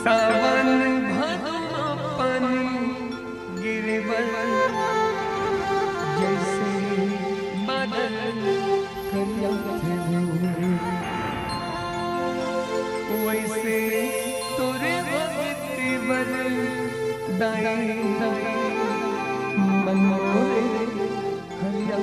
सावन भादोपन गिरवर जैसे बादल करिया वैसे तोरे भक्ति बर दाई मन मोरे हरिया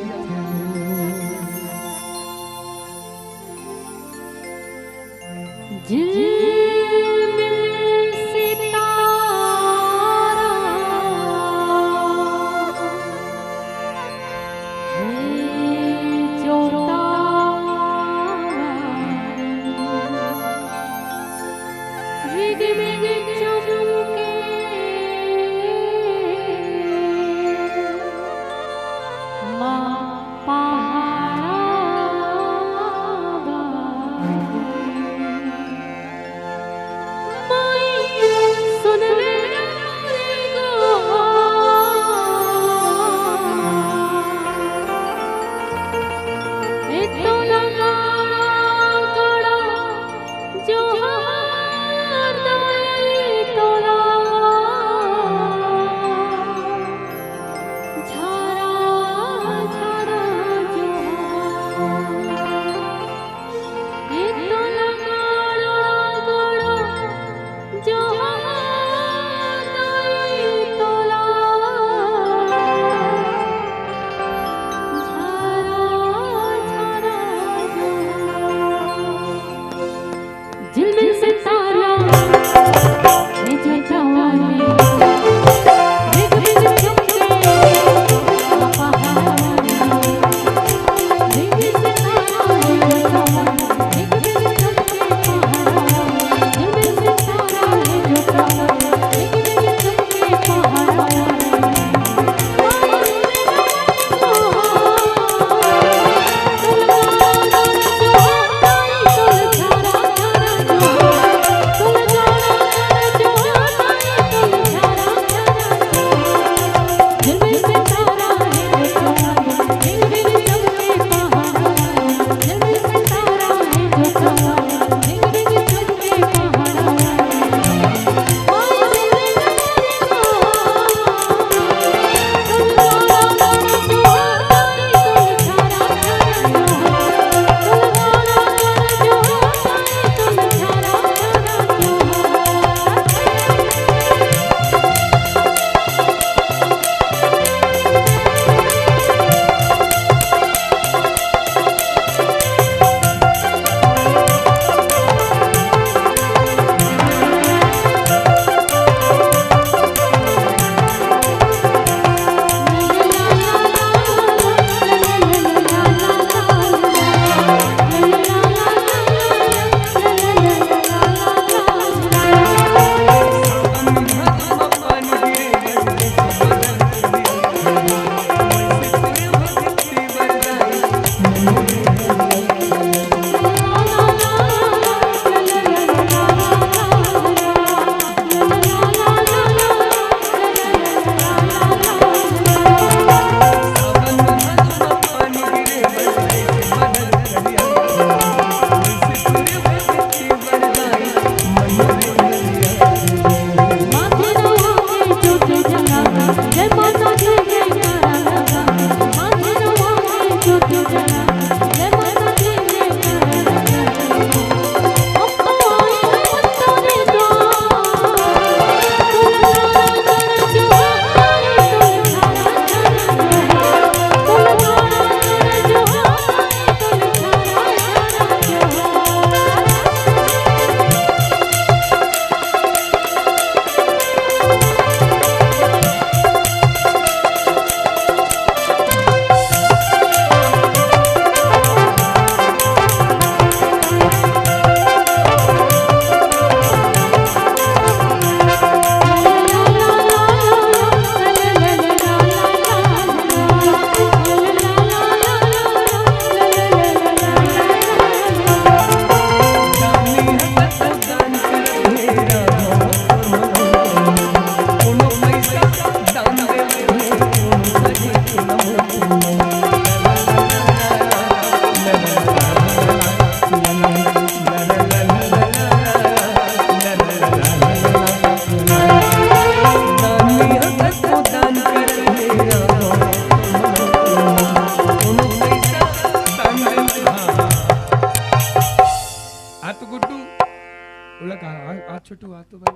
छोटू आ तो भाई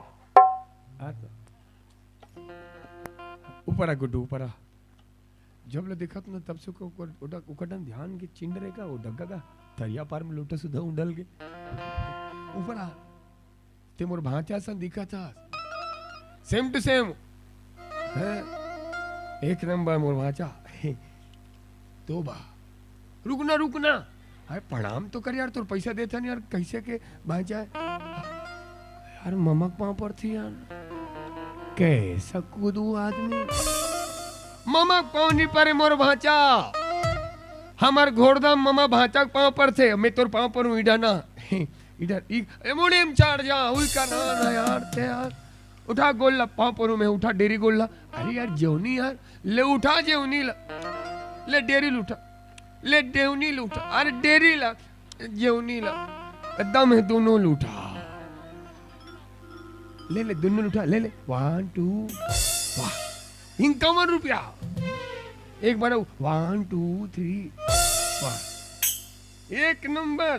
आ तो ऊपर आ गुड्डू ऊपर आ जब ले देखत ना तब से को उकटन ध्यान के चिंडरे का वो डग्गा का तरिया पार में लोटा सुधा उंडल के ऊपर आ ते मोर भांचा सन दिखा था सेम टू सेम है एक नंबर मोर भांचा तो बा रुकना रुकना अरे प्रणाम तो कर यार तो पैसा देता नहीं यार कैसे के भांचा यार ममक पाँव पर थी यार कैसा कूदू आदमी ममक पाँव नहीं परे मोर भांचा हमार घोड़दाम ममा भांचा पाँव पर थे मैं तोर पाँव पर हूँ इधर ना इधर मुड़ीम चढ़ जा हुई का ना यार ते यार उठा गोल्ला पाँव पर हूँ मैं उठा डेरी गोल्ला अरे यार जेवनी यार ले उठा जेवनी ला ले डेरी लूठा ले देवनी लूठा अरे डेरी ला जेवनी ला दम है दोनों लूठा ले ले दोनों लूठा ले ले 1 2 वाह 51 रुपया एक बार 1 2 3 वाह एक नंबर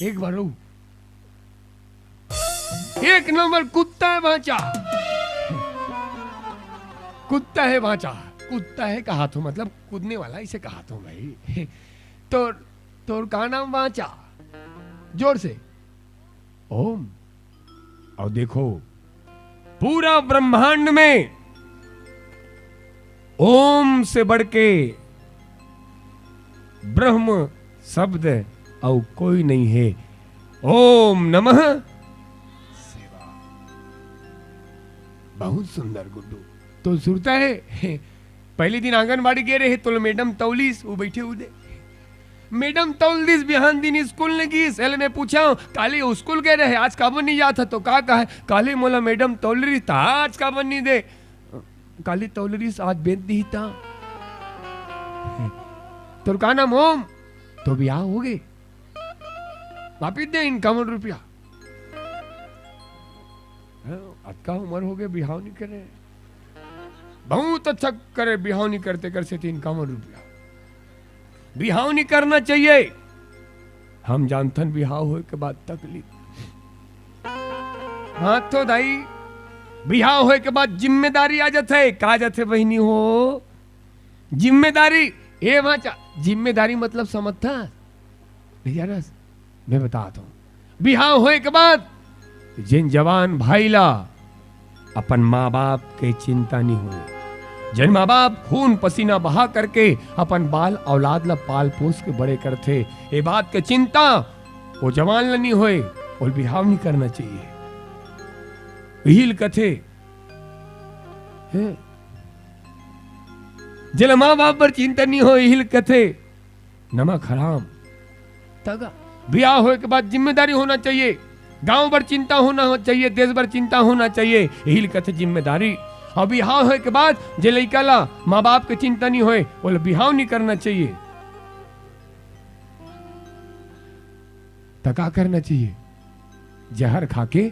एक बार एक नंबर कुत्ता है भांचा कुत्ता है भांचा कुत्ता है कहा तो मतलब कूदने वाला इसे कहा तो भाई तो का नाम भांचा जोर से ओम और देखो पूरा ब्रह्मांड में ओम से बढ़ के ब्रह्म शब्द और कोई नहीं है ओम नमः शिवाय बहुत सुंदर गुड्डू तो सुनता है पहले दिन आंगनबाड़ी गए रहे तो मैडम तौलीस वो बैठे उदे मैडम तौलीस बिहान दिन स्कूल ने की सेल में पूछा काले स्कूल गए रहे आज काबर नहीं जाता तो का है काले मोला मैडम तौलरी था आज काबर नहीं दे काली तौलरीस आज बेच दी था तो का नाम ओम तो ब्याह हो गए वापिस दे 51 रुपया आज का उम्र हो गए बिहाव नहीं करे बहुत अच्छा करे बिहाव नहीं करते करते 51 रुपया बिहाव नहीं करना चाहिए हम जानथन बिहाव हो के बाद तकलीफ हाँ तो दाई बिहाव हो के बाद जिम्मेदारी आ जाते है का जाते बहनी हो जिम्मेदारी ए भाचा जिम्मेदारी मतलब समझता भैया रस मैं बताता हूं बिहाव होए के बाद जिन जवान भाईला अपन माँ बाप के चिंता नहीं हुए जिन माँ बाप खून पसीना बहा करके अपन बाल औलाद ला पाल पोस के बड़े करते ये बात के चिंता वो जवान ला नहीं होए और बिहाव नहीं करना चाहिए हिल कथे जिन माँ बाप पर चिंता नहीं हो हिल कथे नमक हराम तगा ब्याह होने के बाद जिम्मेदारी होना चाहिए गांव भर चिंता होना चाहिए देश भर चिंता होना चाहिए यही कथे जिम्मेदारी और ब्याह होने के बाद जे लइका ला माँ बाप के चिंता नहीं होए बोले ब्याह नहीं करना चाहिए तका करना चाहिए जहर खाके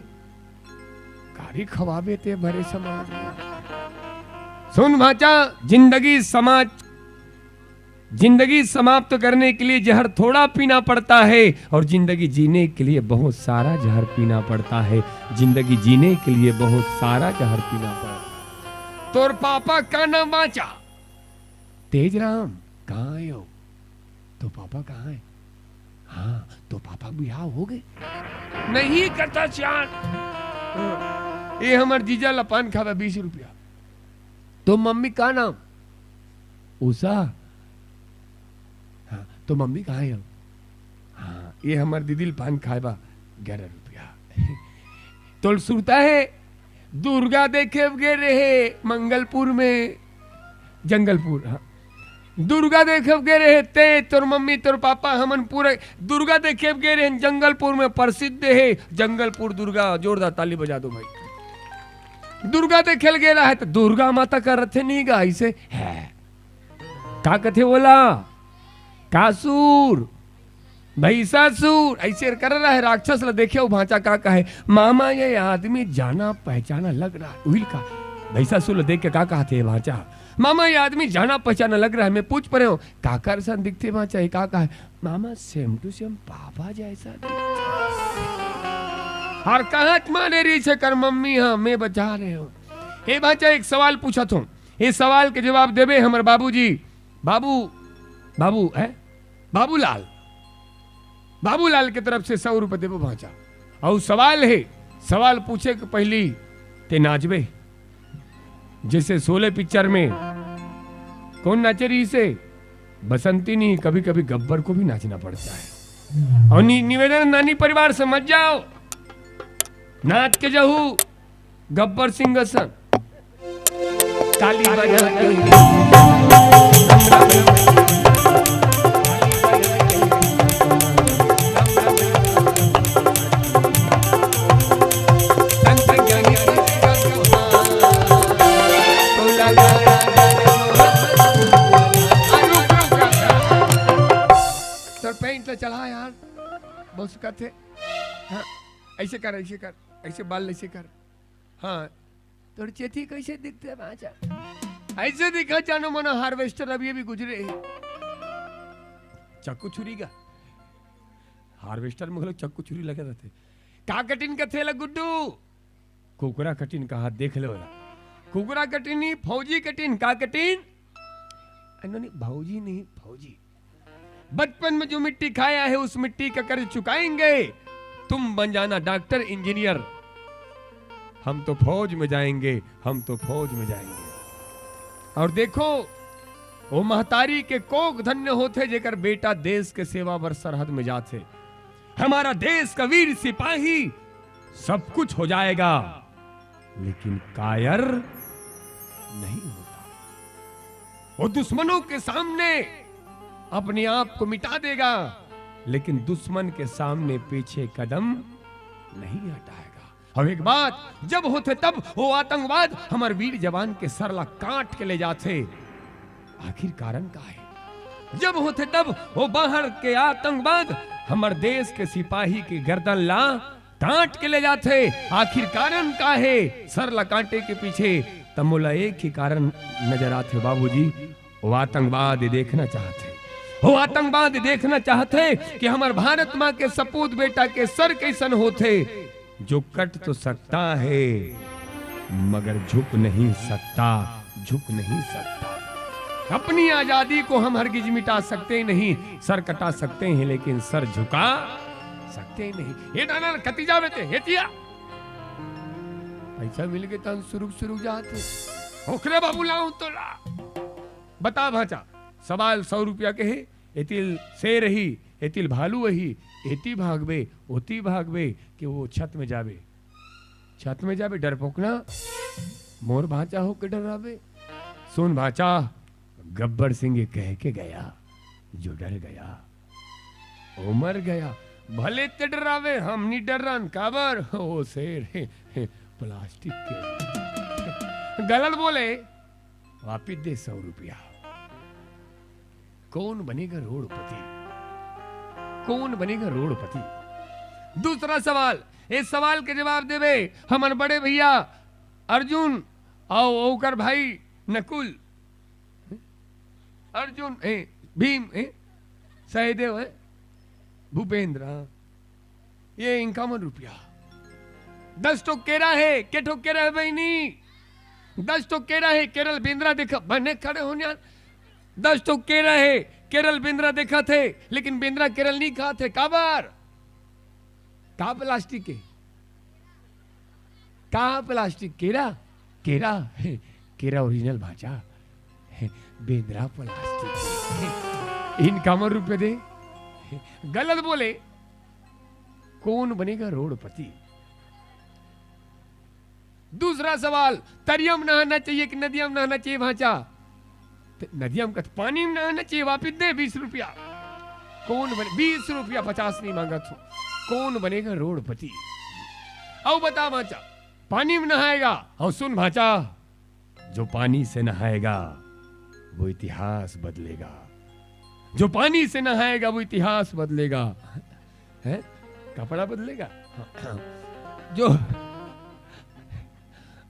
कारी खवाबे ते भरे समाज में सुन भाचा जिंदगी समाप्त करने के लिए जहर थोड़ा पीना पड़ता है और जिंदगी जीने के लिए बहुत सारा जहर पीना पड़ता है जिंदगी जीने के लिए बहुत सारा जहर पीना पड़ता है तोर पापा का नाम भाचा तेज राम कहाँ है हो तो पापा कहाँ है हाँ तो पापा बिहार हो गए नहीं करता चार ये हमार जीजा लपान खावा 20 रुपया तो मम्मी का नाम उषा हाँ तो मम्मी कहाँ है हाँ ये हमार दीदी पान खाएबा 11 रुपया तो सुनता है दुर्गा देखे गए रहे मंगलपुर में जंगलपुर हाँ दुर्गा देखे गए रहे ते तोर मम्मी तोर पापा हमन पूरे दुर्गा देखे गए रहे जंगलपुर में प्रसिद्ध है जंगलपुर दुर्गा जोरदार ताली बजा दो भाई दुर्गा देखे गेला है तो दुर्गा माता का रथे नहीं गा ऐसे है का कथे बोला कासूर भैसासुर ऐसे कर रहा है राक्षस ला देखे भांचा का है मामा ये आदमी जाना पहचाना लग रहा है उहिल का भैसासुर देख के का कहते है भांचा मामा ये आदमी जाना पहचाना लग रहा है मैं पूछ पड़े हूँ काकर सन दिखते भांचा का है मामा सेम टू सेम पापा जैसा दिखता और कहत माने रही से कर मम्मी हाँ मैं बचा रहे हो। हे बच्चा एक सवाल पूछा तुम, इस सवाल के जवाब देवे हमारे बाबूजी। बाबू है बाबूलाल के तरफ से 100 रुपए देवो भाचा। और सवाल है, सवाल पूछे के पहली ते नाचबे। जैसे 16 पिक्चर में कौन नाचे रही से, बसंती नहीं, कभी कभी गब्बर को भी नाचना पड़ता है। और निवेदन नानी परिवार से मत जाओ, नाच के जाऊ गब्बर सिंह सन ताली बजा के चला यार बहुत कहते हाँ ऐसे कर ऐसे बाल ऐसे कर। हाँ तो चेती कैसे दिखते है भाचा, ऐसे दिखा जानो मनो हार्वेस्टर अभी भी गुजरे चक्कू छुरी का हार्वेस्टर में लोग चक्कू छुरी लगे रहते। का कटिन का थे गुड्डू, कुकरा कटिन का हाथ देख लो वाला, कुकरा कटिन नहीं फौजी कटिन। का कटिन भौजी नहीं फौजी। बचपन में जो मिट्टी खाया है उस मिट्टी का कर्ज चुकाएंगे, तुम बन जाना डॉक्टर इंजीनियर, हम तो फौज में जाएंगे, हम तो फौज में जाएंगे। और देखो वो महतारी के कोक धन्य होते जेकर बेटा देश के सेवा बर सरहद में जाते। हमारा देश का वीर सिपाही सब कुछ हो जाएगा लेकिन कायर नहीं होता। वो दुश्मनों के सामने अपने आप को मिटा देगा लेकिन दुश्मन के सामने पीछे कदम नहीं हटाएगा। अब एक बात जब होते तब वो आतंकवाद हमारे वीर जवान के सरला काट के ले जाते, आखिर कारण का है। जब होते तब वो बाहर के आतंकवाद हमारे देश के सिपाही की गर्दन ला काट के ले जाते, आखिर कारण का है। सरला कांटे के पीछे तमोला एक ही कारण नजर आते बाबूजी, वो आतंकवाद देखना चाहते, वो आतंकवाद देखना चाहते कि हमारे भारत माँ के सपूत बेटा के सर कैसन होते, जो कट तो सकता है मगर झुक नहीं सकता, झुक नहीं सकता। अपनी आजादी को हम हरगिज मिटा सकते नहीं, सर कटा सकते हैं लेकिन सर झुका सकते नहीं। ये डाना कतीजा में थे हेतिया पैसा मिल गए तो सुरुक जाते ओखरे बाबू लाऊं तो ला। बता भाचा सवाल 100 रुपया के है, एतिल से रही एतिल भालू वही, एती भागबे ओती भागबे कि वो छत में जाबे डरपोकना मोर भाचा हो के डरावे। सुन भाचा गब्बर सिंह कह के गया, जो डर गया वो मर गया। भले ते डरावे हम नहीं डरन, काबर वो शेर है प्लास्टिक के। गलत बोले वापिस दे 100 रुपया। कौन बनेगा रोडपति, कौन बनेगा रोडपति। दूसरा सवाल, इस सवाल के जवाब देवे हमारे बड़े भैया अर्जुन और ओकर भाई नकुल। अर्जुन भीम सहदेव है भूपेंद्र, ये 51 रुपया। 10 तो केरा है, के ठो केरा है बहनी, 10 तो केरा है। केरल बिंद्रा देखा बने खड़े होने, 10 तो केरा है। केरल बिंद्रा देखा थे लेकिन बिंद्रा केरल नहीं खा थे। काबर का प्लास्टिक के का प्लास्टिक केरा केरा केरा ओरिजिनल भाषा बिंद्रा प्लास्टिक। इन कामर रुपए दे। गलत बोले कौन बनेगा रोडपति। दूसरा सवाल, तरियम नहाना चाहिए कि नदियां में नहाना चाहिए भाचा। नदियां में पानी में नहाना चाहिए, वापिस दे 20 रुपया। कौन बने 20 रुपया, 50 नहीं मांगा तू। कौन बनेगा रोडपति। आओ बता भाचा, पानी में नहाएगा। और सुन भाचा, जो पानी से नहाएगा वो इतिहास बदलेगा, जो पानी से नहाएगा वो इतिहास बदलेगा। है कपड़ा बदलेगा।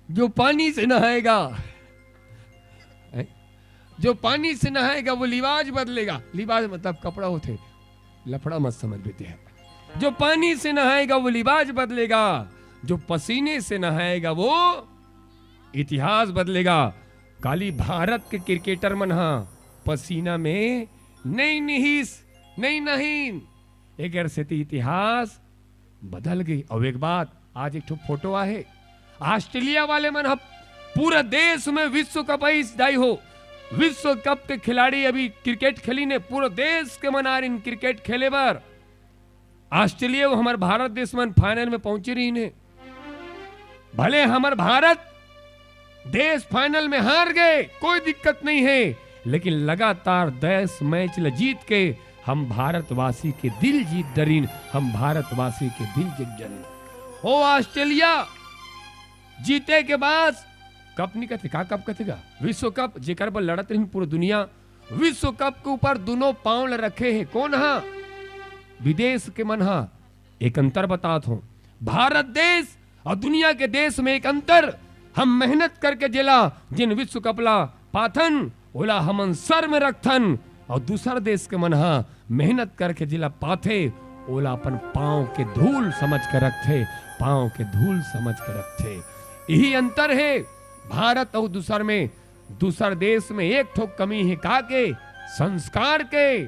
जो पानी से नहाएगा, जो पानी से नहाएगा वो लिबाज बदलेगा। लिबाज मतलब कपड़ा होते, लफड़ा मत समझ लेते हैं। जो पानी से नहाएगा वो लिबास बदलेगा, जो पसीने से नहाएगा वो इतिहास बदलेगा। काली भारत के क्रिकेटर मन हा पसीना में नहीं निहिस नहीं नहीं एक से इतिहास बदल गई। और एक बात, आज एक फोटो आहे, ऑस्ट्रेलिया वाले मन हा पूरा देश में विश्व कप जाई हो, विश्व कप के खिलाड़ी अभी क्रिकेट खेली ने, पूरा देश के मनार इन क्रिकेट खेले बार। ऑस्ट्रेलिया वो हमारे भारत देश में फाइनल में पहुंची रही ने, भले हमारे भारत देश फाइनल में हार गए कोई दिक्कत नहीं है, लेकिन लगातार 10 मैच जीत के हम भारतवासी के दिल जीत डरीन, हम भारतवासी के दिल जीत डरीन। ओ ऑस्ट्रेलिया जीते के बाद कप नहीं कहते का कप कहेगा विश्व कप, जेकर पर लड़त रही पूरी दुनिया। विश्व कप के ऊपर दोनों पांव रखे हैं कौन हा? विदेश के मन हा। एक अंतर बताता हूं, भारत देश और दुनिया के देश में एक अंतर, हम मेहनत करके जिला जिन विश्व कपला पाथन ओला हमन सर में रखथन, और दूसरा देश के मन हा मेहनत करके जिला पाथे ओला अपन पांव के धूल समझ कर रखते, पांव के धूल समझ कर रखते। यही अंतर है भारत और दूसर में। दूसर देश में एक ठोक कमी है का के संस्कार के,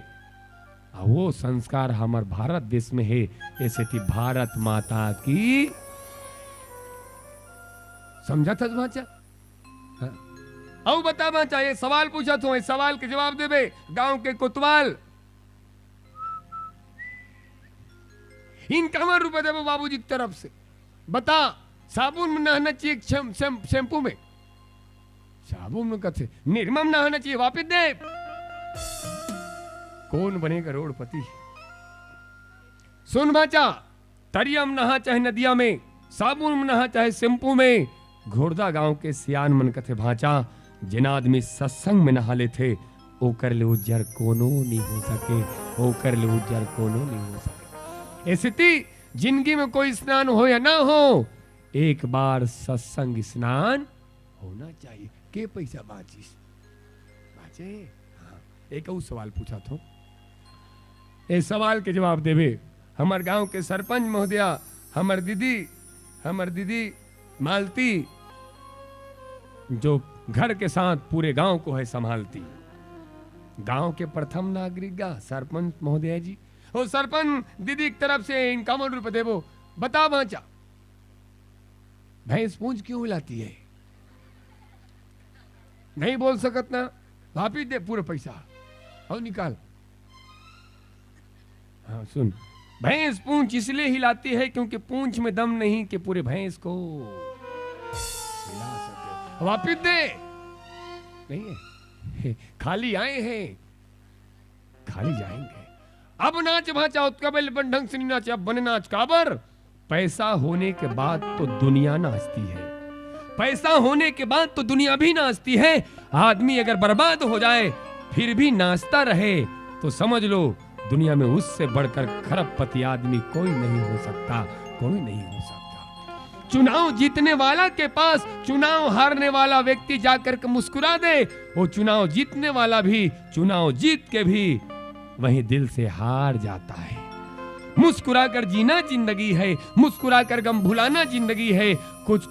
वो संस्कार हमार भारत देश में है। ऐसे थी भारत माता की, समझा था बाचा? अब बता बाचा, ये सवाल पूछा तो सवाल के जवाब देवे। गांव के कोतवाल इन कमर रुपए देवे बाबूजी की तरफ से, बता साबुन में नहाना चाहिए शैम्पू में? साबुन में कथे निर्मम नहाना चाहिए, वापिस दे। कौन बनेगा करोड़पति? सुन बाचा, तरिया में नहा चाहे नदिया में, साबुन में नहा चाहे शैम्पू में, घोड़दा गांव के सियान मन कथे भाचा, जिन आदमी सत्संग में नहा ले थे ओ कर ले उज्जर कोनो नहीं हो सके, ओ कर ले उज्जर कोनो नहीं हो सके। ऐसी थी जिंदगी में कोई स्नान हो या ना हो, एक बार सत्संग स्नान होना चाहिए। के पैसा बाचिस बाचे? हाँ, एक और सवाल पूछा था, इस सवाल के जवाब देवे हमार गांव के सरपंच महोदया, हमार दीदी मालती, जो घर के साथ पूरे गांव को है संभालती। गांव के प्रथम नागरिक गा सरपंच महोदया जी। ओ सरपंच दीदी की तरफ से इनका ₹1 देवो, बता बाचा भैंस पूंछ क्यों हिलाती है? नहीं बोल सकत ना, वापिस दे पूरे पैसा और निकाल। हाँ सुन, भैंस पूंछ इसलिए हिलाती है क्योंकि पूंछ में दम नहीं कि पूरे भैंस को हिला सके। वापिस दे। नहीं है, खाली आए हैं खाली जाएंगे। अब नाच भाचा उत्कबल बन ढंग से नहीं नाचे, अब बने नाच काबर। पैसा होने के बाद तो दुनिया नाचती है, पैसा होने के बाद तो दुनिया भी नाचती है। आदमी अगर बर्बाद हो जाए फिर भी नाचता रहे तो समझ लो दुनिया में उससे बढ़कर खरबपति आदमी कोई नहीं हो सकता, कोई नहीं हो सकता। चुनाव जीतने वाला के पास चुनाव हारने वाला व्यक्ति जाकर के मुस्कुरा दे, वो चुनाव जीतने वाला भी चुनाव जीत के भी वही दिल से हार जाता है। मुस्कुराकर जीना जिंदगी है, मुस्कुराकर गम भुलाना जिंदगी है। कुछ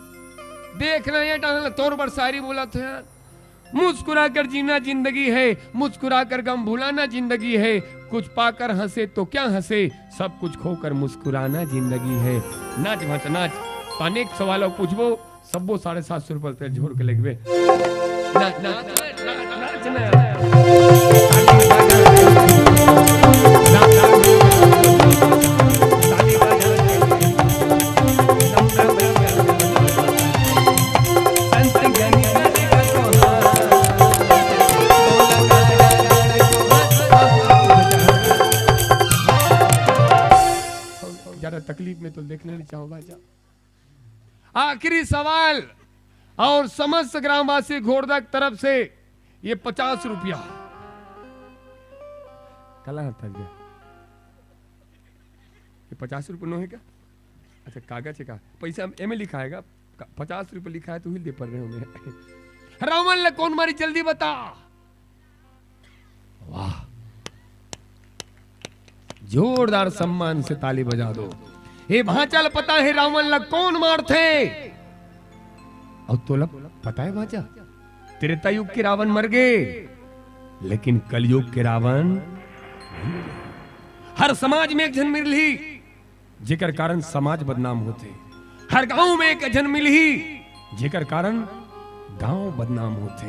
देखना ये तौर पर शायरी बोला था यार, मुस्कुराकर जीना जिंदगी है, मुस्कुराकर गम भुलाना जिंदगी है। कुछ पाकर हंसे तो क्या हंसे, सब कुछ खोकर मुस्कुराना जिंदगी है। नाच भाचा नाच, तो अनेक सवालों पूछबो, सबो 750 रुपये झोर के लगवे। नाच नाच नाच तकलीफ में तो देखना नहीं चाहूँ बाजा। आखिरी सवाल और समस्त ग्रामवासी घोड़दा की तरफ से ये 50 रुपया कला था गया। ये 50 रुपये नो है क्या? अच्छा कागज है का पैसा एमे लिखा है 50 रुपये लिखा है तो ही दे पड़ रहे हो। रावण ले कौन मारी जल्दी बता। वाह जोरदार सम्मान से ताली बजा दो। हे भांचल पता है रावण लग कौन मार थे? और तो लग पता है भांचा, त्रेता युग के रावण मर गए, लेकिन कलयुग के रावण हर समाज में एक जन मिल ही जेकर कारण समाज बदनाम होते, हर गांव में एक जन मिल ही जेकर कारण गांव बदनाम होते,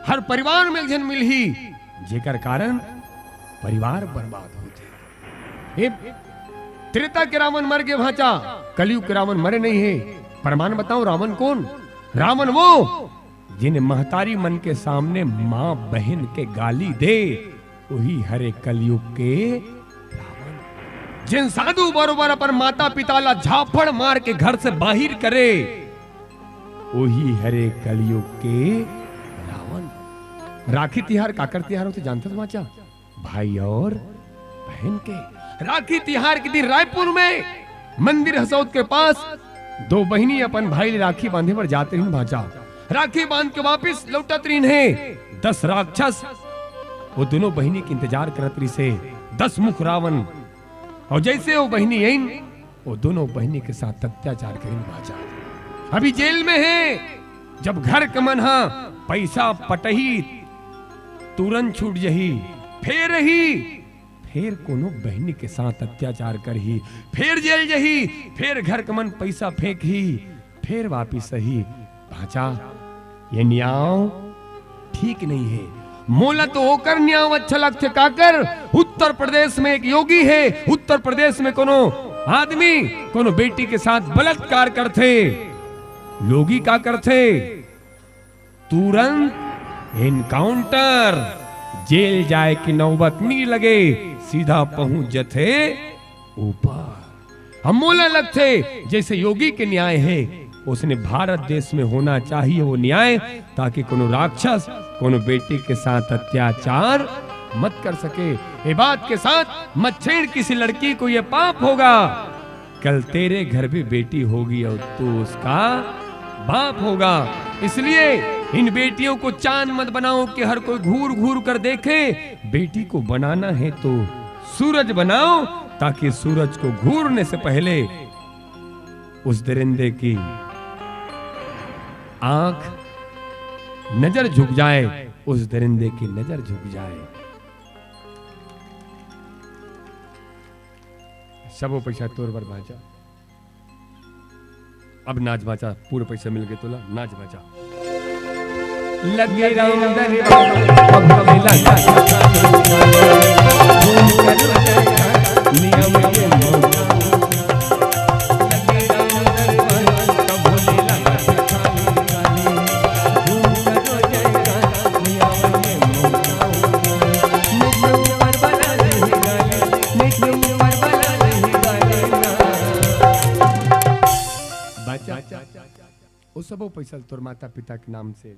हर परिवार में एक जन मिल ही जेकर कारण परिवार बर्बाद होते। त्रेता के रावण मर गए भांचा, कलयुग के रावण मरे नहीं है। प्रमाण बताओ रावण कौन? रावण वो जिन्हें महतारी मन के सामने मां बहन के गाली दे, वही हरे कलयुग के रावण। जिन साधु बरोबर पर माता पिता ला झापड़ मार के घर से बाहर करे, वही हरे कलयुग के रावण। राखी तिहार काकर तिहार होते जानते हो माचा? भाई और बहन के। राखी तिहार के दिन रायपुर में मंदिर हसौद के पास दो बहिनी अपन भाई ले राखी बांधे पर जाते रही भांचा। राखी बांध के वापिस लौटत रही है 10 राक्षस, वो दोनों बहिनी के इंतजार करत रही से 10 मुख रावण। और जैसे वो बहिनी आई, वो दोनों बहिनी के साथ अत्याचार करें भांचा। अभी जेल में है। जब घर कमनहा पैसा पटही तुरंत छूट जही, फिर कोनो बहनी के साथ अत्याचार कर ही, फिर जेल जही, फिर घर कमन पैसा फेंक ही, फिर वापिस सही भांचा। ये न्याय ठीक नहीं है। मोला तो होकर न्याय अच्छा लगते काकर। उत्तर प्रदेश में एक योगी है, उत्तर प्रदेश में कोनो आदमी कोनो बेटी के साथ बलात्कार करते, लोगी का करते तुरंत एनकाउंटर, जेल जाए कि नौबत नहीं लगे, सीधा पहुंच जथे ऊपर। हम मोला लगते जैसे योगी के न्याय है, उसने भारत देश में होना चाहिए वो न्याय, ताकि कोनो राक्षस कोनो बेटी के साथ अत्याचार मत कर सके। ये बात के साथ मत छेड़ किसी लड़की को, ये पाप होगा। कल तेरे घर भी बेटी होगी और तू उसका बाप होगा। इसलिए इन बेटियों को चांद मत बनाओ कि हर कोई घूर घूर कर देखे। बेटी को बनाना है तो सूरज बनाओ, ताकि सूरज को घूरने से पहले उस दरिंदे की आंख नजर झुक जाए, उस दरिंदे की नजर झुक जाए। सबो पैसा तोर बर भांचा। अब नाच भांचा, पूरे पैसे मिल गए तोला, नाच भांचा। लगे राम वो सबो पैसा तोर माता पिता के नाम से।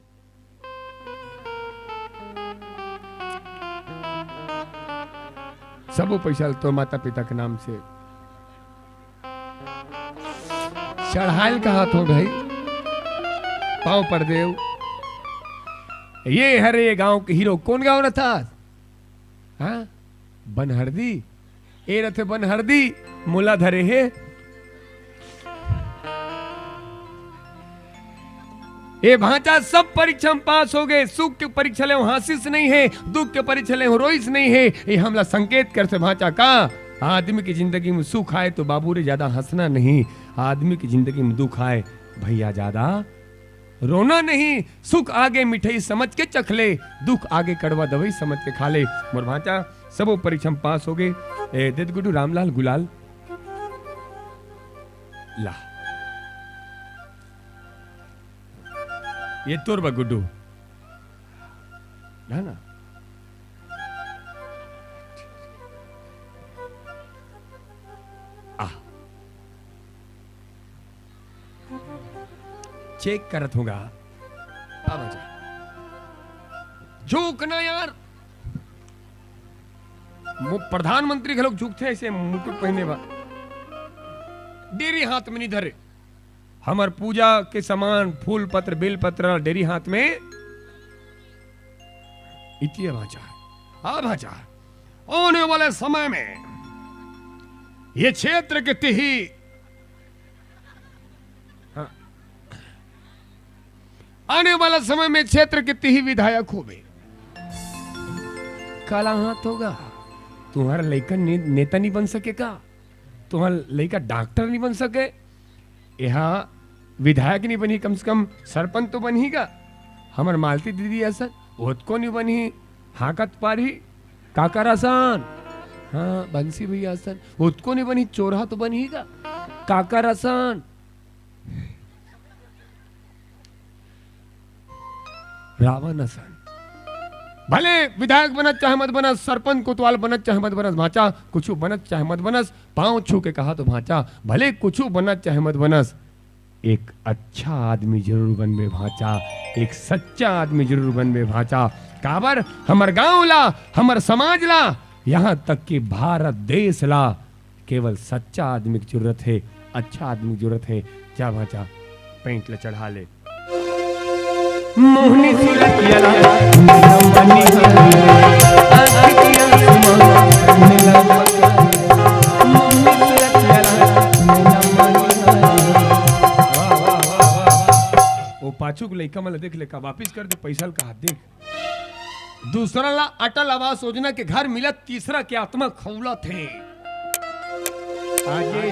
सबो पैसा तो माता पिता के नाम से चढ़ाइल का हाथ हो भाई, पांव पर देव। ये हरे गांव के हीरो कौन गाँव रहा था? हाँ, बनहरदी। ए रथे बनहरदी, मुला धरे है। ये भांचा सब परीक्षा में पास हो गए। सुख के परीक्षा ले हासिस नहीं है, दुख के परीक्षा ले रोइस नहीं है। ये हमला संकेत कर से भांचा का आदमी की जिंदगी में सुख आए तो बाबू रे ज्यादा हंसना नहीं, आदमी की जिंदगी में दुख आए भैया ज्यादा रोना नहीं। सुख आगे मिठाई समझ के चख ले, दुख आगे कड़वा दवाई समझ के खा ले। मोर भांचा सब परीक्षा में पास हो गए। दे गुड्डू रामलाल गुलाल ला, ये तोर बा गुड्डू ना। चेक करत होगा झूक ना यार। प्रधानमंत्री के लोग झुकते ऐसे मुकुट पहने बा, डेरी हाथ में नहीं धरे। हमार पूजा के सामान फूल पत्र बेल पत्र डेरी हाथ में इतिया भाचा। आ भाचा आने वाले समय में ये क्षेत्र के तिही, हाँ, आने वाला समय में क्षेत्र के तिही विधायक होवे। काला हाथ होगा, तुम्हारा लड़का नेता नहीं बन सकेगा, तुम्हारा लड़का डॉक्टर नहीं बन सके, यहाँ विधायक नहीं बनी, कम से कम सरपंच तो बनीगा। हमार मालती दीदी ऐसा को नहीं बनी, हाकत पारी काकर आसान, हाँ बंसी भैया आसान, को नहीं बनी, चोरहा तो बनीगा, काकर आसान। रावण आसान, भले विधायक बनत चाहे मत बनस, सरपंच कोतवाल बनत चाहे मत बनस, भाचा कुछ बनत चाहे मत बनस, पांव छू के कहा तो भाचा भले कुछ बनत चाहे मत बनस, एक अच्छा आदमी जरूर बनबे भाचा, एक सच्चा आदमी जरूर बनबे भाचा। काबर हमर गांव ला, हमर समाज ला, यहाँ तक कि भारत देश ला केवल सच्चा आदमी की जरूरत है, अच्छा आदमी की जरूरत है। जा भाचा पेंट ले चढ़ा ले। मोहनी सूरत यला नमनी आखियां सुमा नीला मोहनी सूरत यला नमनी। वाह वाह वाह वाह, वो पाछू को लइका मला देख ले का वापिस कर दे पैसा का हाथ देख। दूसरा ला अटल आवास योजना के घर मिला, तीसरा के आत्मा खौला थे। आगे